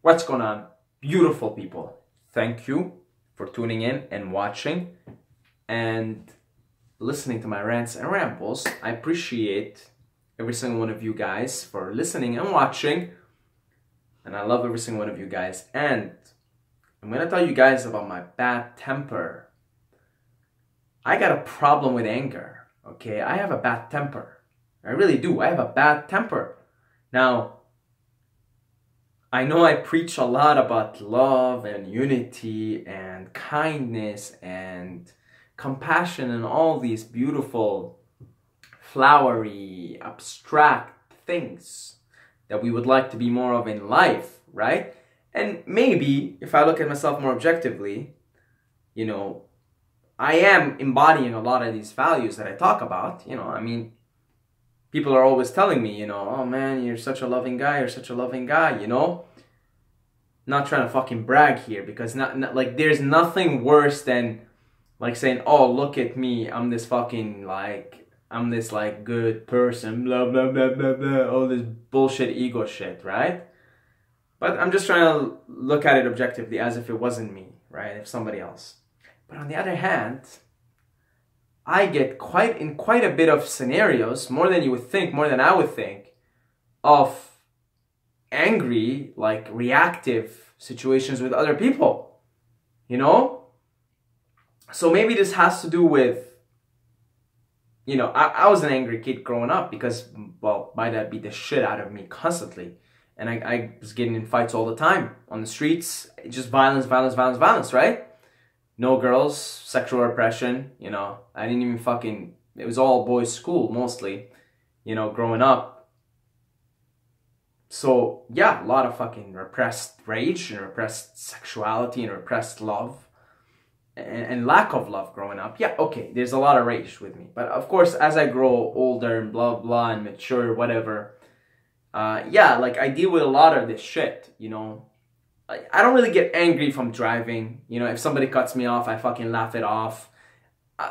What's going on, beautiful people? Thank you for tuning in and watching and listening to my rants and rambles. I appreciate every single one of you guys for listening and watching, and I love every single one of you guys. And I'm gonna tell you guys about my bad temper. I got a problem with anger, okay? I have a bad temper. I really do. I have a bad temper. Now, I know I preach a lot about love and unity and kindness and compassion and all these beautiful, flowery, abstract things that we would like to be more of in life, right? And maybe if I look at myself more objectively, you know, I am embodying a lot of these values that I talk about. You know, I mean, people are always telling me, you know, oh man, you're such a loving guy, you know? Not trying to fucking brag here, because not like there's nothing worse than like saying, oh, look at me, I'm this fucking like, I'm this like good person, blah, blah, blah, blah, blah, all this bullshit ego shit, right? But I'm just trying to look at it objectively as if it wasn't me, right? If somebody else. But on the other hand, I get in quite a bit of scenarios, more than you would think, more than I would think, of angry, like reactive situations with other people, you know? So maybe this has to do with, you know, I was an angry kid growing up because, well, my dad beat the shit out of me constantly. And I was getting in fights all the time on the streets, just violence, right? No girls, sexual repression, you know, I didn't even fucking, it was all boys school mostly, you know, growing up. So yeah, a lot of fucking repressed rage and repressed sexuality and repressed love and lack of love growing up. Yeah, okay, there's a lot of rage with me. But of course, as I grow older and blah, blah, and mature, whatever, yeah, like I deal with a lot of this shit, you know. I don't really get angry if I'm driving. You know, if somebody cuts me off, I fucking laugh it off.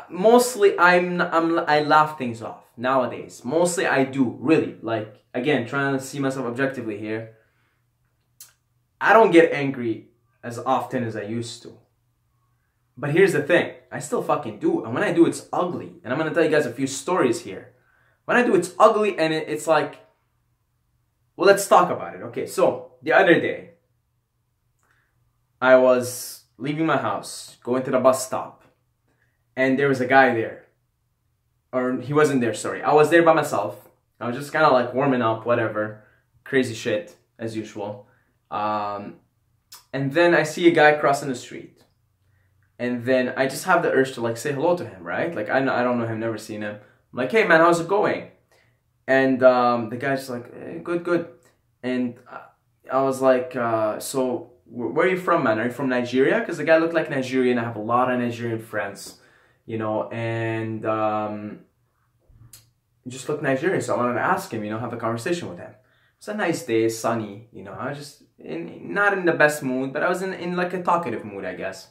Mostly, I laugh things off nowadays. Mostly, I do, really. Like, again, trying to see myself objectively here. I don't get angry as often as I used to. But here's the thing. I still fucking do. And when I do, it's ugly. And I'm going to tell you guys a few stories here. When I do, it's ugly and it's like... Well, let's talk about it. Okay, so, the other day, I was leaving my house, going to the bus stop, and there was a guy there. Or he wasn't there, sorry. I was there by myself. I was just kind of like warming up, whatever. Crazy shit, as usual. And then I see a guy crossing the street. And then I just have the urge to like say hello to him, right? Like I don't know him, never seen him. I'm like, hey man, how's it going? And the guy's just like, eh, good. And I was like, so... Where are you from, man? Are you from Nigeria? Because the guy looked like Nigerian. I have a lot of Nigerian friends, you know, and just looked Nigerian. So I wanted to ask him, you know, have a conversation with him. It's a nice day, sunny, you know. I was just not in the best mood, but I was in like a talkative mood, I guess.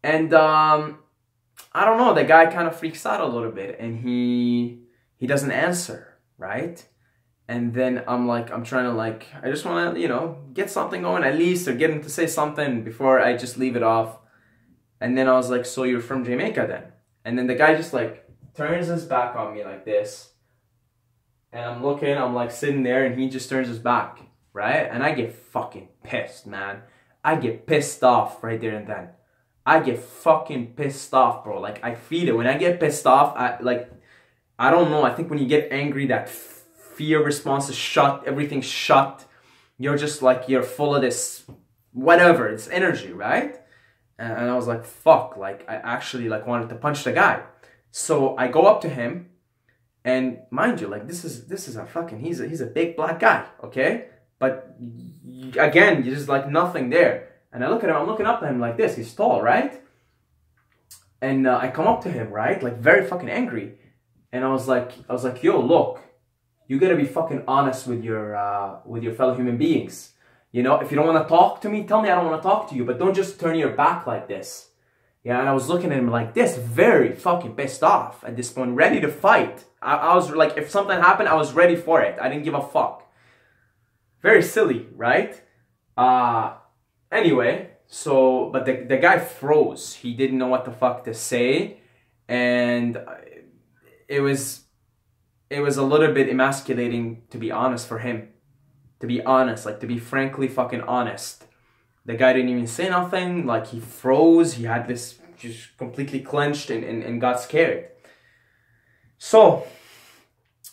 And I don't know, the guy kind of freaks out a little bit, and he doesn't answer, right? And then I'm trying to like, I just want to, you know, get something going at least, or get him to say something before I just leave it off. And then I was like, so you're from Jamaica then? And then the guy just like turns his back on me like this. And I'm looking, I'm like sitting there, and he just turns his back, right? And I get fucking pissed, man. I get pissed off right there and then. I get fucking pissed off, bro. Like I feel it. When I get pissed off, I don't know. I think when you get angry, that fear response is shut, everything's shut. You're just like, you're full of this, whatever, it's energy, right? And I was like, fuck, like I actually like wanted to punch the guy. So I go up to him, and mind you, like this is a fucking, he's a big black guy, okay? But again, there's like nothing there. And I look at him, I'm looking up at him like this, he's tall, right? And I come up to him, right? Like very fucking angry. And I was like, yo, look, you gotta be fucking honest with your fellow human beings. You know, if you don't want to talk to me, tell me I don't want to talk to you, but don't just turn your back like this. Yeah, and I was looking at him like this, very fucking pissed off at this point, ready to fight. I was like, if something happened, I was ready for it. I didn't give a fuck. Very silly, right? Uh, anyway, so, but the guy froze. He didn't know what the fuck to say. And it was a little bit emasculating, to be honest, for him. To be honest, like, to be frankly fucking honest. The guy didn't even say nothing. Like, he froze. He had this just completely clenched and got scared. So,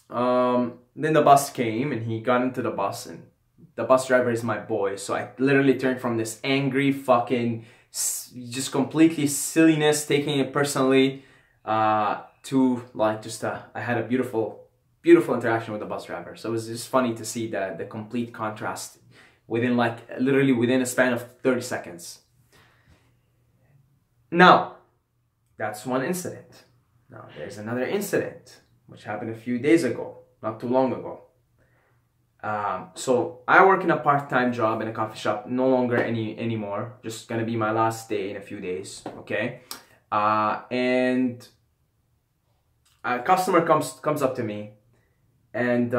then the bus came and he got into the bus, and the bus driver is my boy. So I literally turned from this angry fucking, just completely silliness, taking it personally, to like just I had a beautiful interaction with the bus driver. So it was just funny to see the complete contrast within like literally within a span of 30 seconds. Now, that's one incident. Now there's another incident which happened a few days ago, not too long ago. So I work in a part-time job in a coffee shop, no longer anymore. Just gonna be my last day in a few days, okay? And a customer comes up to me and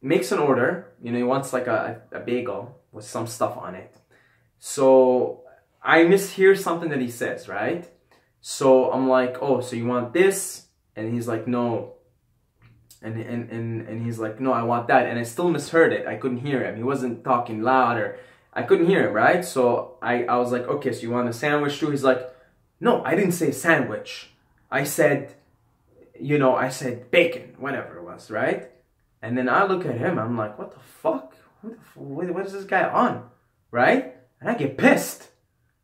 makes an order. You know, he wants like a bagel with some stuff on it. So I mishear something that he says, right? So I'm like, oh, so you want this? And he's like, no. And he's like, no, I want that. And I still misheard it. I couldn't hear him. He wasn't talking loud, or I couldn't hear him, right? So I was like, okay, so you want a sandwich too? He's like, no, I didn't say sandwich. I said, you know, I said bacon, whatever it was, right? And then I look at him, I'm like, what the fuck? What is this guy on, right? And I get pissed.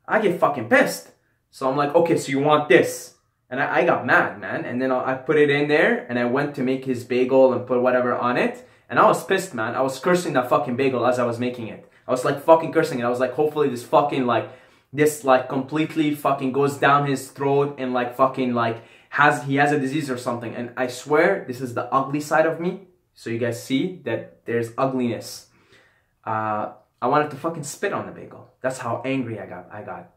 I get fucking pissed. So I'm like, okay, so you want this? And I got mad, man. And then I put it in there, and I went to make his bagel and put whatever on it. And I was pissed, man. I was cursing that fucking bagel as I was making it. I was like fucking cursing it. I was like, hopefully this fucking like, this like completely fucking goes down his throat and like fucking like he has a disease or something. And I swear this is the ugly side of me. So you guys see that there's ugliness. I wanted to fucking spit on the bagel. That's how angry I got.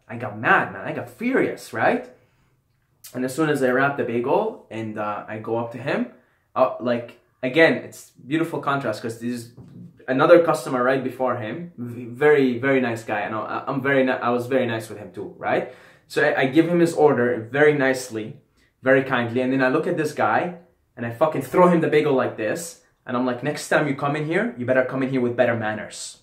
I got mad, man. I got furious, right? And as soon as I wrap the bagel and I go up to him, like, again, it's beautiful contrast because this is another customer right before him. Very, very nice guy. And I was very nice with him too, right? So I give him his order very nicely, very kindly. And then I look at this guy and I fucking throw him the bagel like this. And I'm like, next time you come in here, you better come in here with better manners.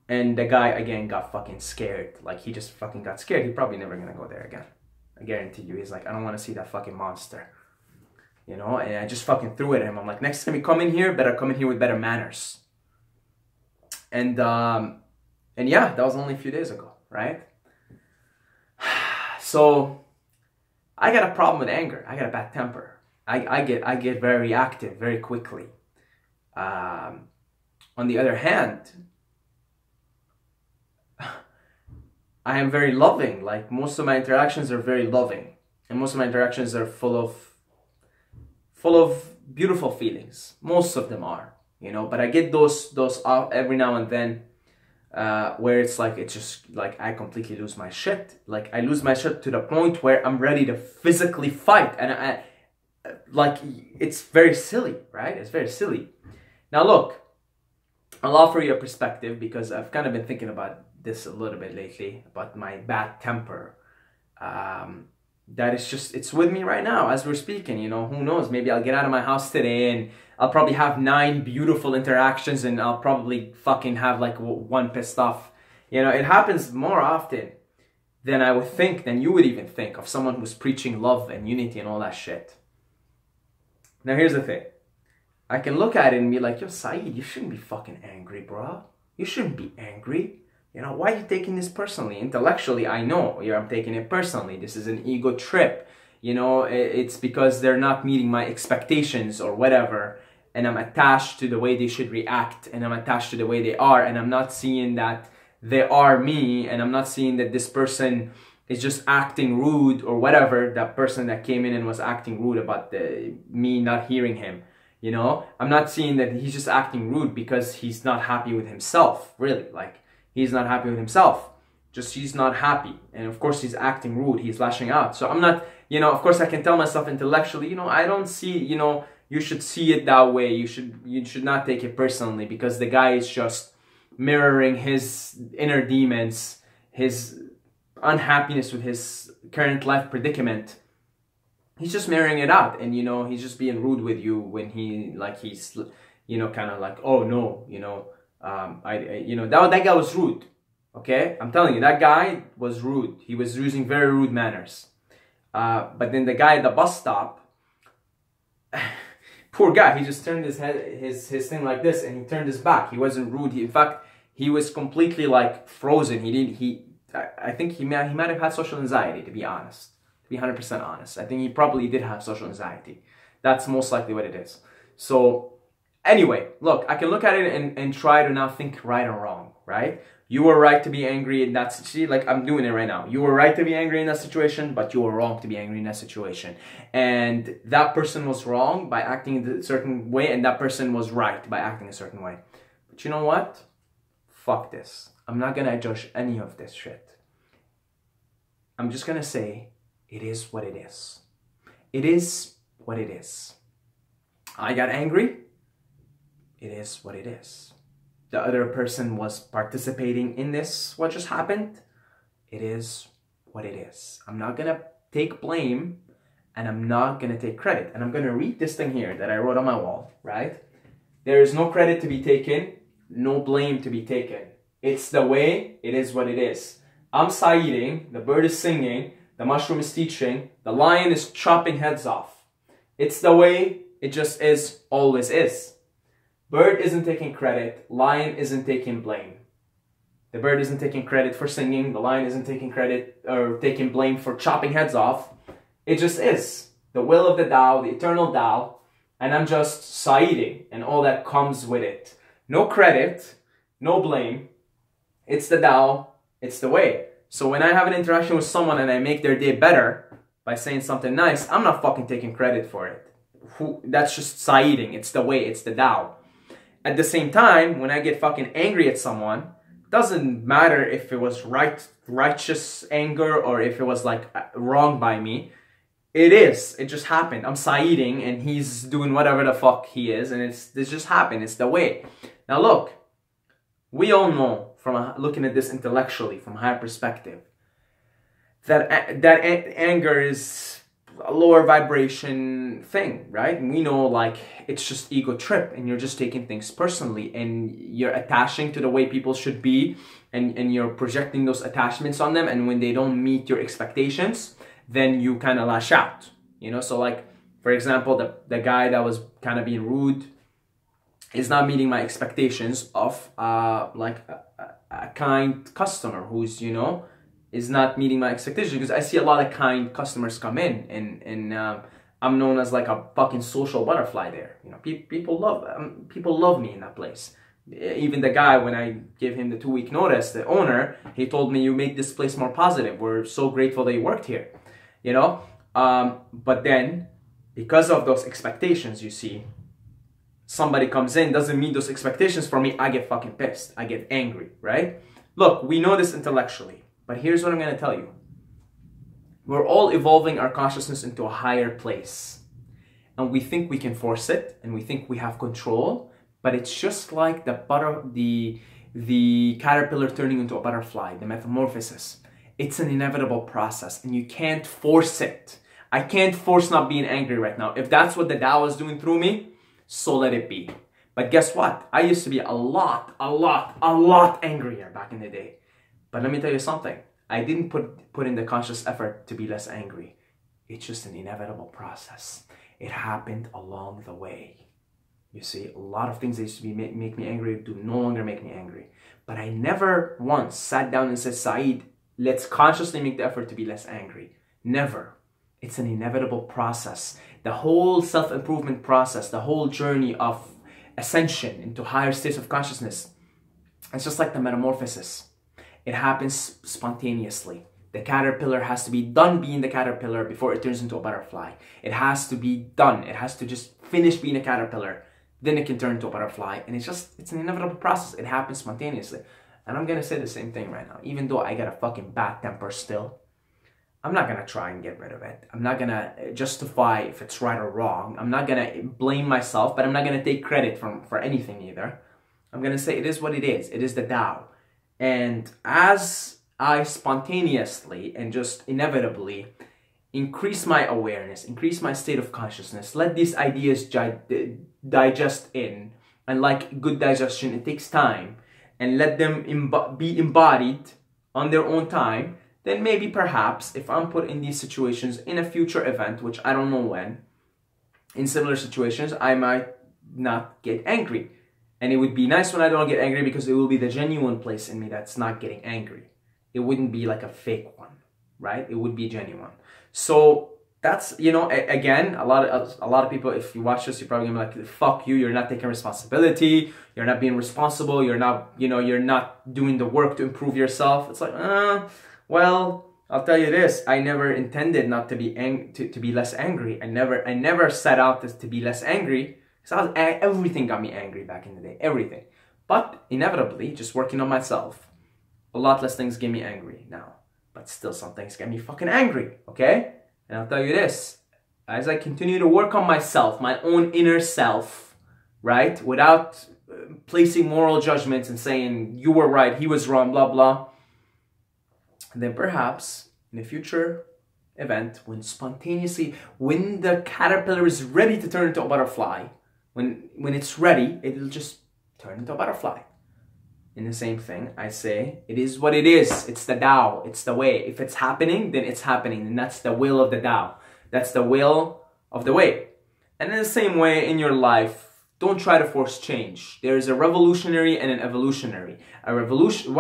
And the guy, again, got fucking scared. Like, he just fucking got scared. He's probably never gonna go there again. I guarantee you. He's like, I don't want to see that fucking monster. You know? And I just fucking threw it at him. I'm like, next time you come in here, better come in here with better manners. And yeah, that was only a few days ago, right? So, I got a problem with anger. I got a bad temper. I get very reactive very quickly. On the other hand, I am very loving. Like, most of my interactions are very loving, and most of my interactions are full of beautiful feelings. Most of them are, you know. But I get those off every now and then, where it's just like I completely lose my shit. Like, I lose my shit to the point where I'm ready to physically fight, and like, it's very silly, right? It's very silly. Now look, I'll offer you a perspective because I've kind of been thinking about this a little bit lately, about my bad temper. That it's with me right now as we're speaking, you know. Who knows, maybe I'll get out of my house today and I'll probably have 9 beautiful interactions and I'll probably fucking have like 1 pissed off. You know, it happens more often than I would think, than you would even think, of someone who's preaching love and unity and all that shit. Now here's the thing. I can look at it and be like, yo, Saeed, you shouldn't be fucking angry, bro. You shouldn't be angry. You know, why are you taking this personally? Intellectually, I know I'm taking it personally. This is an ego trip. You know, it's because they're not meeting my expectations or whatever. And I'm attached to the way they should react. And I'm attached to the way they are. And I'm not seeing that they are me. And I'm not seeing that this person is just acting rude or whatever. That person that came in and was acting rude about me not hearing him. You know, I'm not seeing that he's just acting rude because he's not happy with himself. Really, like, he's not happy with himself. Just, he's not happy. And of course, he's acting rude. He's lashing out. So I'm not, you know, of course, I can tell myself intellectually, you know, I don't see, you know, you should see it that way. You should not take it personally because the guy is just mirroring his inner demons, his unhappiness with his current life predicament. He's just mirroring it out, and you know, he's just being rude with you when he's you know, kind of like, oh no, you know, you know, that guy was rude. Okay, I'm telling you, that guy was rude. He was using very rude manners. But then the guy at the bus stop, poor guy, he just turned his head, his thing like this, and he turned his back. He wasn't rude. In fact, he was completely like frozen. I think he might have had social anxiety, to be honest. To be 100% honest, I think he probably did have social anxiety. That's most likely what it is. So anyway, look, I can look at it and try to now think right or wrong, right? You were right to be angry in that situation. Like, I'm doing it right now. You were right to be angry in that situation, but you were wrong to be angry in that situation. And that person was wrong by acting in a certain way, and that person was right by acting a certain way. But you know what? Fuck this. I'm not gonna judge any of this shit. I'm just gonna say, it is what it is. It is what it is. I got angry. It is what it is. The other person was participating in this, what just happened. It is what it is. I'm not gonna take blame, and I'm not gonna take credit. And I'm gonna read this thing here that I wrote on my wall, right? There is no credit to be taken, no blame to be taken. It's the way, it is what it is. I'm Saeeding, the bird is singing, the mushroom is teaching, the lion is chopping heads off. It's the way, it just is, always is. Bird isn't taking credit, lion isn't taking blame. The bird isn't taking credit for singing, the lion isn't taking credit or taking blame for chopping heads off. It just is. The will of the Tao, the eternal Tao, and I'm just Saeeding and all that comes with it. No credit, no blame. It's the Tao, it's the way. So when I have an interaction with someone and I make their day better by saying something nice, I'm not fucking taking credit for it. That's just Saeeding, it's the way, it's the Tao. At the same time, when I get fucking angry at someone, doesn't matter if it was righteous anger or if it was like wrong by me. It is. It just happened. I'm Saeeding and he's doing whatever the fuck he is, and this just happened. It's the way. Now look, we all know from looking at this intellectually from a higher perspective that anger is a lower vibration thing, right? And we know, like, it's just ego trip and you're just taking things personally and you're attaching to the way people should be, and you're projecting those attachments on them, and when they don't meet your expectations, then you kind of lash out, you know? So like, for example, the guy that was kind of being rude is not meeting my expectations of like a kind customer who's, you know, is not meeting my expectations, because I see a lot of kind customers come in, and I'm known as like a fucking social butterfly there. You know, people love me in that place. Even the guy, when I gave him the 2-week notice, the owner, he told me, you make this place more positive. We're so grateful that you worked here, you know? But then, because of those expectations, you see, somebody comes in, doesn't meet those expectations for me, I get fucking pissed. I get angry, right? Look, we know this intellectually. But here's what I'm going to tell you. We're all evolving our consciousness into a higher place. And we think we can force it, and we think we have control, but it's just like the caterpillar turning into a butterfly, the metamorphosis. It's an inevitable process, and you can't force it. I can't force not being angry right now. If that's what the Tao is doing through me, so let it be. But guess what? I used to be a lot angrier back in the day. But let me tell you something. I didn't put in the conscious effort to be less angry. It's just an inevitable process. It happened along the way. You see, a lot of things that used to make me angry do no longer make me angry. But I never once sat down and said, Saeed, let's consciously make the effort to be less angry. Never. It's an inevitable process. The whole self-improvement process, the whole journey of ascension into higher states of consciousness, it's just like the metamorphosis. It happens spontaneously. The caterpillar has to be done being the caterpillar before it turns into a butterfly. It has to be done. It has to just finish being a caterpillar. Then it can turn into a butterfly. And it's an inevitable process. It happens spontaneously. And I'm going to say the same thing right now. Even though I got a fucking bad temper still, I'm not going to try and get rid of it. I'm not going to justify if it's right or wrong. I'm not going to blame myself, but I'm not going to take credit for anything either. I'm going to say it is what it is. It is the Tao. And as I spontaneously and just inevitably increase my awareness, increase my state of consciousness, let these ideas digest in, and like good digestion, it takes time, and let them be embodied on their own time, then maybe perhaps if I'm put in these situations in a future event, which I don't know when, in similar situations, I might not get angry. And it would be nice when I don't get angry, because it will be the genuine place in me that's not getting angry. It wouldn't be like a fake one, right? It would be genuine. So that's, you know, again, a lot of people, if you watch this, you're probably gonna be like, fuck you, you're not taking responsibility, you're not being responsible, you're not, you know, you're not doing the work to improve yourself. It's like, well, I'll tell you this, I never intended not to be to be less angry. I never set out to be less angry. So everything got me angry back in the day, everything. But inevitably, just working on myself, a lot less things get me angry now. But still, some things get me fucking angry, okay? And I'll tell you this, as I continue to work on myself, my own inner self, right? Without placing moral judgments and saying, you were right, he was wrong, blah, blah. And then perhaps in a future event, when the caterpillar is ready to turn into a butterfly, when it's ready, it'll just turn into a butterfly. In the same thing, I say, it is what it is. It's the Tao. It's the way. If it's happening, then it's happening. And that's the will of the Tao. That's the will of the way. And in the same way, in your life, don't try to force change. There is a revolutionary and an evolutionary. Why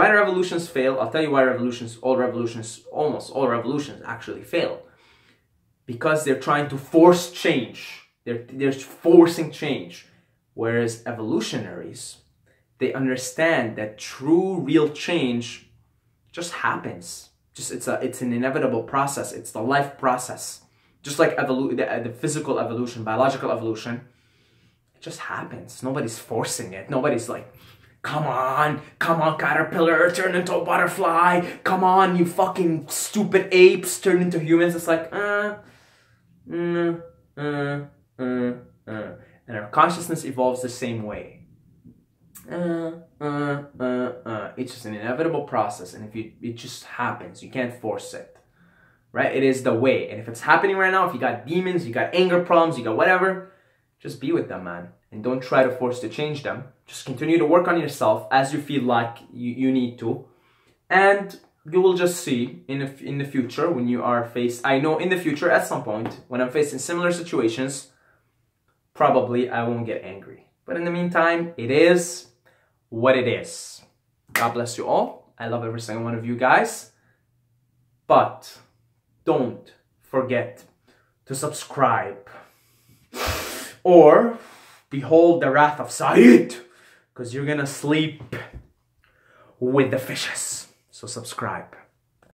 do revolutions fail? I'll tell you why almost all revolutions actually fail. Because they're trying to force change. They're forcing change. Whereas evolutionaries, they understand that true, real change just happens. It's an inevitable process. It's the life process. Just like the physical evolution, biological evolution, it just happens. Nobody's forcing it. Nobody's like, come on, caterpillar, turn into a butterfly. Come on, you fucking stupid apes, turn into humans. It's like, And our consciousness evolves the same way. It's just an inevitable process, and it just happens. You can't force it, right? It is the way. And if it's happening right now, if you got demons, you got anger problems, you got whatever, just be with them, man, and don't try to force to change them. Just continue to work on yourself as you feel like you need to, and you will just see in the future when you are faced. I know in the future at some point when I'm faced in similar situations, probably I won't get angry. But in the meantime, it is what it is. God bless you all. I love every single one of you guys. But don't forget to subscribe. Or behold the wrath of Saeed. Because you're gonna sleep with the fishes. So subscribe.